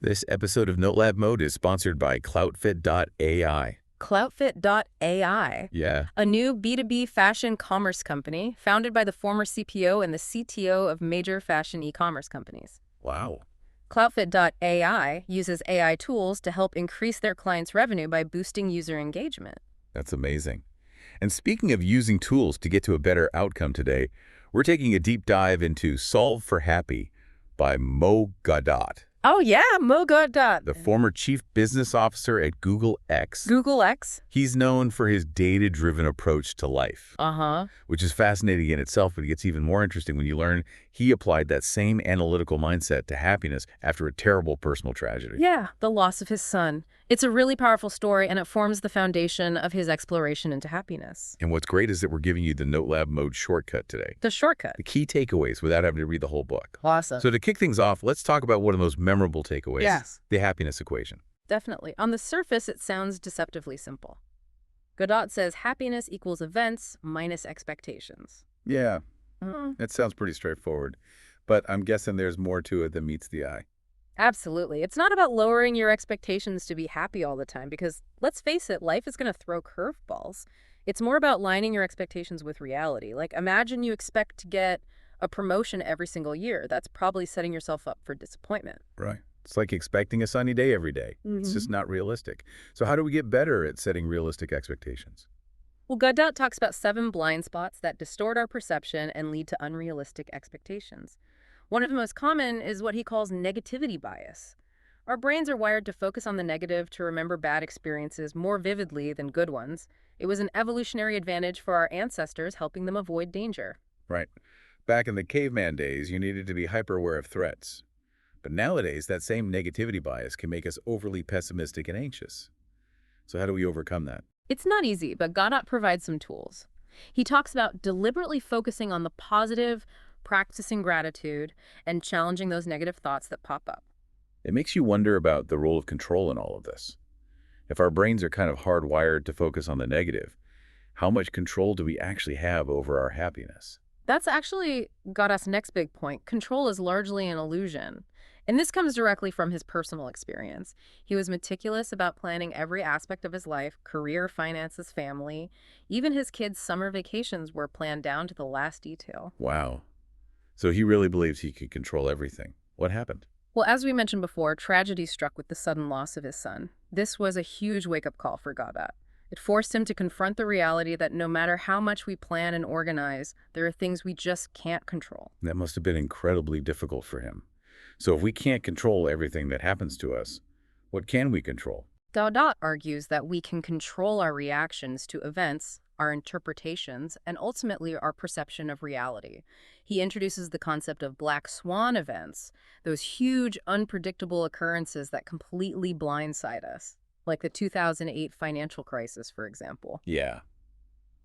This episode of NoteLab Mode is sponsored by CloutFit.ai. CloutFit.ai, Yeah, a new B2B fashion commerce company founded by the former CPO and the CTO of major fashion e-commerce companies. wow. CloutFit.ai uses AI tools to help increase their clients' revenue by boosting user engagement. That's amazing. And speaking of using tools to get to a better outcome today, we're taking a deep dive into Solve for Happy by Mo Gaudat, Oh yeah, Mo Gaudat. the former chief business officer at Google X. Google X? He's known for his data-driven approach to life, Uh-huh. which is fascinating in itself, but it gets even more interesting when you learn he applied that same analytical mindset to happiness after a terrible personal tragedy. Yeah, the loss of his son. It's a really powerful story, and it forms the foundation of his exploration into happiness. And what's great is that we're giving you the NoteLab Mode shortcut today. The shortcut. The key takeaways without having to read the whole book. Awesome. So to kick things off, let's talk about one of the most memorable takeaways. Yes. The happiness equation. Definitely. On the surface, it sounds deceptively simple. Godot says happiness equals events minus expectations. Yeah, Mm, that sounds pretty straightforward. But I'm guessing there's more to it than meets the eye. absolutely. It's not about lowering your expectations to be happy all the time because, let's face it, life is going to throw curveballs. It's more about lining your expectations with reality. Like, imagine you expect to get a promotion every single year. That's probably setting yourself up for disappointment. Right. It's like expecting a sunny day every day. It's just not realistic. So how do we get better at setting realistic expectations? Well, Godot talks about 7 blind spots that distort our perception and lead to unrealistic expectations. One of the most common is what he calls negativity bias. Our brains are wired to focus on the negative, to remember bad experiences more vividly than good ones. It was an evolutionary advantage for our ancestors, helping them avoid danger. Right. Back in the caveman days, you needed to be hyper-aware of threats. But nowadays, that same negativity bias can make us overly pessimistic and anxious. So how do we overcome that? It's not easy, but Godot provides some tools. He talks about deliberately focusing on the positive, practicing gratitude, and challenging those negative thoughts that pop up. It makes you wonder about the role of control in all of this. If our brains are kind of hardwired to focus on the negative, how much control do we actually have over our happiness? That's actually Godot's next big point. Control is largely an illusion. And this comes directly from his personal experience. He was meticulous about planning every aspect of his life, career, finances, family. Even his kids' summer vacations were planned down to the last detail. Wow. So he really believes he could control everything. What happened? Well, as we mentioned before, tragedy struck with the sudden loss of his son. This was a huge wake-up call for Godot. It forced him to confront the reality that no matter how much we plan and organize, there are things we just can't control. That must have been incredibly difficult for him. So if we can't control everything that happens to us, what can we control? Godot argues that we can control our reactions to events, our interpretations, and ultimately our perception of reality. He introduces the concept of black swan events, those huge, unpredictable occurrences that completely blindside us, like the 2008 financial crisis, for example. Yeah.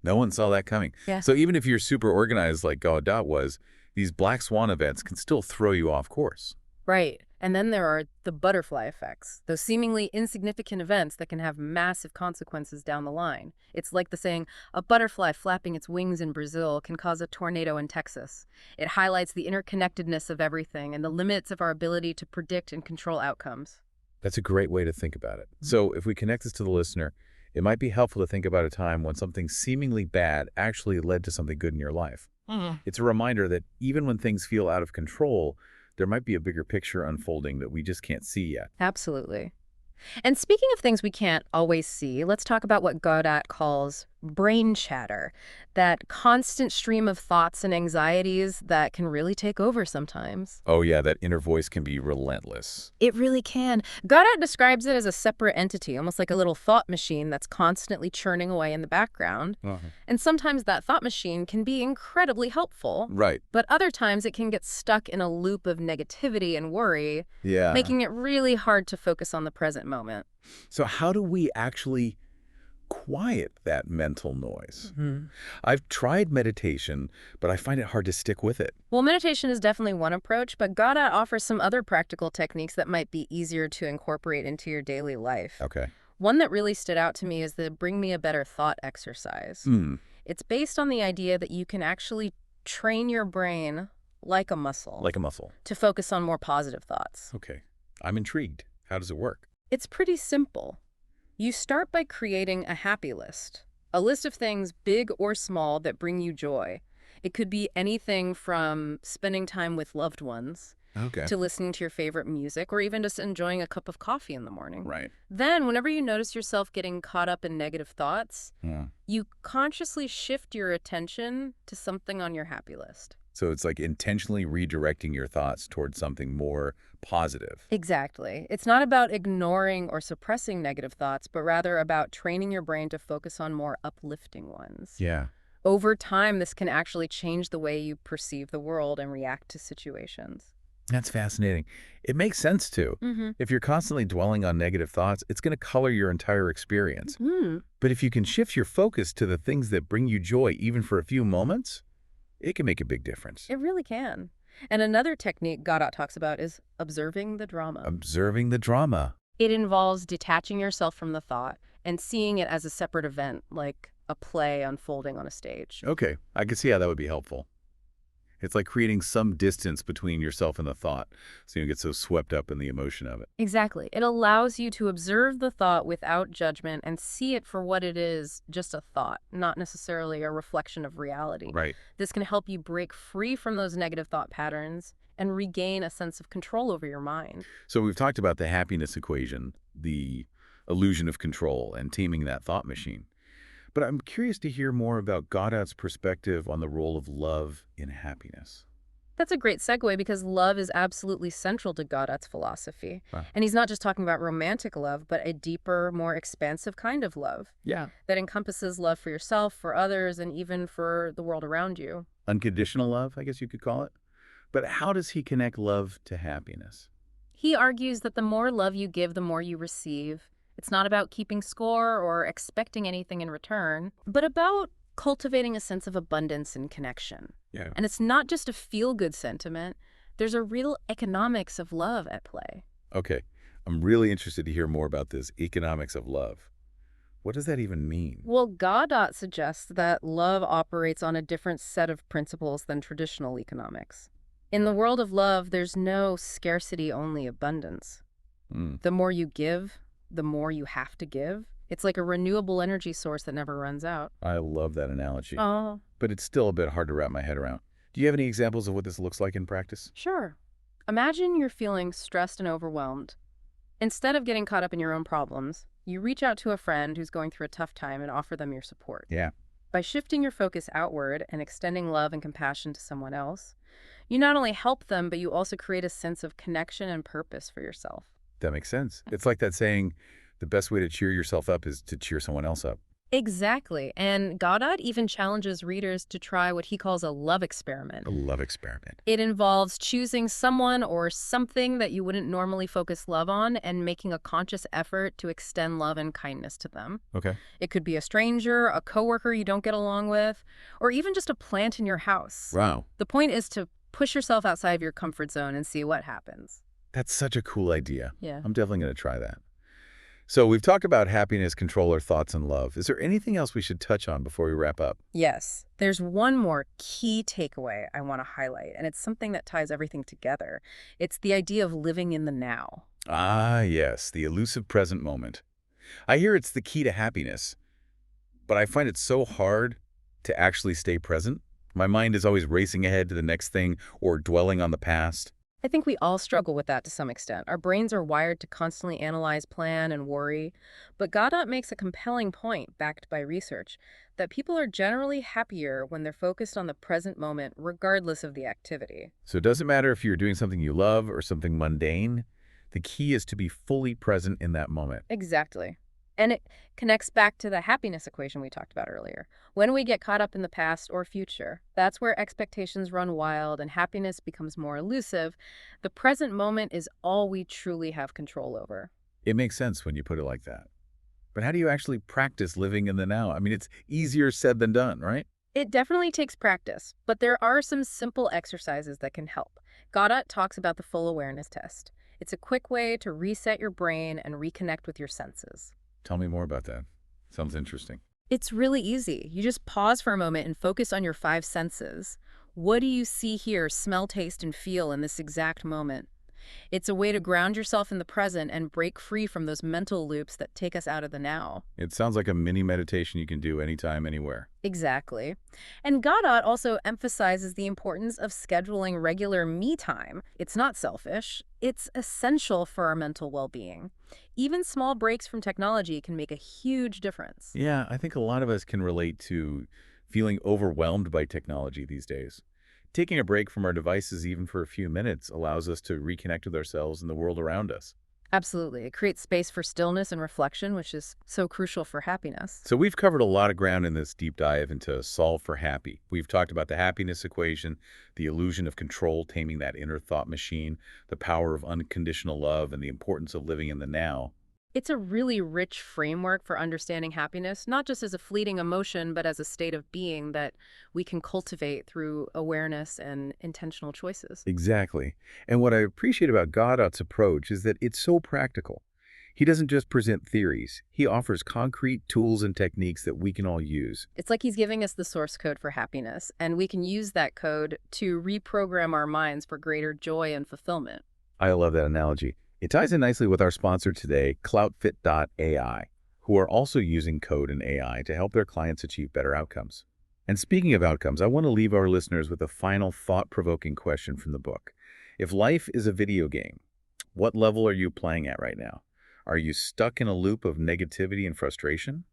No one saw that coming. Yeah. So even if you're super organized like Gaudat was, these black swan events can still throw you off course. Right. And then there are the butterfly effects, those seemingly insignificant events that can have massive consequences down the line. It's like the saying, a butterfly flapping its wings in Brazil can cause a tornado in Texas. It highlights the interconnectedness of everything and the limits of our ability to predict and control outcomes. That's a great way to think about it. So if we connect this to the listener, it might be helpful to think about a time when something seemingly bad actually led to something good in your life. It's a reminder that even when things feel out of control, there might be a bigger picture unfolding that we just can't see yet. Absolutely. And speaking of things we can't always see, let's talk about what Godot calls brain chatter, that constant stream of thoughts and anxieties that can really take over sometimes. Oh yeah, that inner voice can be relentless. It really can. Godot describes it as a separate entity, almost like a little thought machine that's constantly churning away in the background. And sometimes that thought machine can be incredibly helpful, Right. but other times it can get stuck in a loop of negativity and worry, Yeah. making it really hard to focus on the present moment. So how do we actually quiet that mental noise? I've tried meditation, but I find it hard to stick with it. Well, meditation is definitely one approach, but Godot offers some other practical techniques that might be easier to incorporate into your daily life. Okay. One that really stood out to me is the Bring Me a Better Thought exercise. It's based on the idea that you can actually train your brain like a muscle Like a muscle. to focus on more positive thoughts. Okay. I'm intrigued. How does it work? It's pretty simple. You start by creating a happy list, a list of things, big or small, that bring you joy. It could be anything from spending time with loved ones Okay. to listening to your favorite music or even just enjoying a cup of coffee in the morning. Right. Then, whenever you notice yourself getting caught up in negative thoughts, Yeah. you consciously shift your attention to something on your happy list. So it's like intentionally redirecting your thoughts towards something more positive. Exactly. It's not about ignoring or suppressing negative thoughts, but rather about training your brain to focus on more uplifting ones. Yeah. Over time, this can actually change the way you perceive the world and react to situations. That's fascinating. It makes sense, too. Mm-hmm. If you're constantly dwelling on negative thoughts, it's going to color your entire experience. But if you can shift your focus to the things that bring you joy, even for a few moments, it can make a big difference. It really can. And another technique Godot talks about is observing the drama. Observing the drama. It involves detaching yourself from the thought and seeing it as a separate event, like a play unfolding on a stage. Okay, I can see how that would be helpful. It's like creating some distance between yourself and the thought, so you don't get so swept up in the emotion of it. Exactly. It allows you to observe the thought without judgment and see it for what it is, just a thought, not necessarily a reflection of reality. Right. This can help you break free from those negative thought patterns and regain a sense of control over your mind. So we've talked about the happiness equation, the illusion of control, and taming that thought machine. But I'm curious to hear more about Godot's perspective on the role of love in happiness. That's a great segue because love is absolutely central to Godot's philosophy. Wow. And he's not just talking about romantic love, but a deeper, more expansive kind of love Yeah. that encompasses love for yourself, for others, and even for the world around you. Unconditional love, I guess you could call it. But how does he connect love to happiness? He argues that the more love you give, the more you receive. It's not about keeping score or expecting anything in return, but about cultivating a sense of abundance and connection. Yeah. And it's not just a feel-good sentiment. There's a real economics of love at play. Okay. I'm really interested to hear more about this economics of love. What does that even mean? Well, Godot suggests that love operates on a different set of principles than traditional economics. In the world of love, there's no scarcity, only abundance. The more you give, the more you have to give. It's like a renewable energy source that never runs out. I love that analogy. Oh, But it's still a bit hard to wrap my head around. Do you have any examples of what this looks like in practice? sure. Imagine you're feeling stressed and overwhelmed. Instead of getting caught up in your own problems, you reach out to a friend who's going through a tough time and offer them your support. Yeah. By shifting your focus outward and extending love and compassion to someone else, you not only help them, but you also create a sense of connection and purpose for yourself. That makes sense. It's like that saying, the best way to cheer yourself up is to cheer someone else up. Exactly. And Godot even challenges readers to try what he calls a love experiment. A love experiment. It involves choosing someone or something that you wouldn't normally focus love on and making a conscious effort to extend love and kindness to them. Okay. It could be a stranger, a coworker you don't get along with, or even just a plant in your house. Wow. The point is to push yourself outside of your comfort zone and see what happens. That's such a cool idea. Yeah. I'm definitely going to try that. So we've talked about happiness, control, our thoughts, and love. Is there anything else we should touch on before we wrap up? Yes. There's one more key takeaway I want to highlight, and it's something that ties everything together. It's the idea of living in the now. Ah, yes, the elusive present moment. I hear it's the key to happiness, but I find it so hard to actually stay present. My mind is always racing ahead to the next thing or dwelling on the past. I think we all struggle with that to some extent. Our brains are wired to constantly analyze, plan, and worry. But Godot makes a compelling point, backed by research, that people are generally happier when they're focused on the present moment, regardless of the activity. So it doesn't matter if you're doing something you love or something mundane. The key is to be fully present in that moment. Exactly. And it connects back to the happiness equation we talked about earlier. When we get caught up in the past or future, that's where expectations run wild and happiness becomes more elusive. The present moment is all we truly have control over. It makes sense when you put it like that. But how do you actually practice living in the now? I mean, it's easier said than done, right? It definitely takes practice, but there are some simple exercises that can help. Godot talks about the full awareness test. It's a quick way to reset your brain and reconnect with your senses. Tell me more about that. Sounds interesting. It's really easy. You just pause for a moment and focus on your 5 senses. What do you see, hear, smell, taste, and feel in this exact moment? It's a way to ground yourself in the present and break free from those mental loops that take us out of the now. It sounds like a mini meditation you can do anytime, anywhere. Exactly. And Godot also emphasizes the importance of scheduling regular me time. It's not selfish, it's essential for our mental well being. Even small breaks from technology can make a huge difference. Yeah, I think a lot of us can relate to feeling overwhelmed by technology these days. Taking a break from our devices even for a few minutes allows us to reconnect with ourselves and the world around us. Absolutely. It creates space for stillness and reflection, which is so crucial for happiness. So we've covered a lot of ground in this deep dive into Solve for Happy. We've talked about the happiness equation, the illusion of control, taming that inner thought machine, the power of unconditional love, and the importance of living in the now. It's a really rich framework for understanding happiness, not just as a fleeting emotion, but as a state of being that we can cultivate through awareness and intentional choices. Exactly. And what I appreciate about Godot's approach is that it's so practical. He doesn't just present theories. He offers concrete tools and techniques that we can all use. It's like he's giving us the source code for happiness, and we can use that code to reprogram our minds for greater joy and fulfillment. I love that analogy. It ties in nicely with our sponsor today, CloutFit.ai, who are also using code and AI to help their clients achieve better outcomes. And speaking of outcomes, I want to leave our listeners with a final thought-provoking question from the book. If life is a video game, what level are you playing at right now? Are you stuck in a loop of negativity and frustration?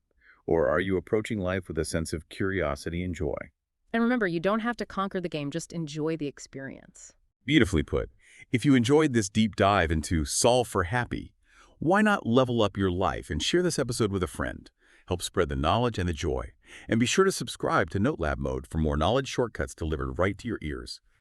Or are you approaching life with a sense of curiosity and joy? And remember, you don't have to conquer the game, just enjoy the experience. Beautifully put. If you enjoyed this deep dive into Solve for Happy, why not level up your life and share this episode with a friend? Help spread the knowledge and the joy. And be sure to subscribe to NoteLab Mode for more knowledge shortcuts delivered right to your ears.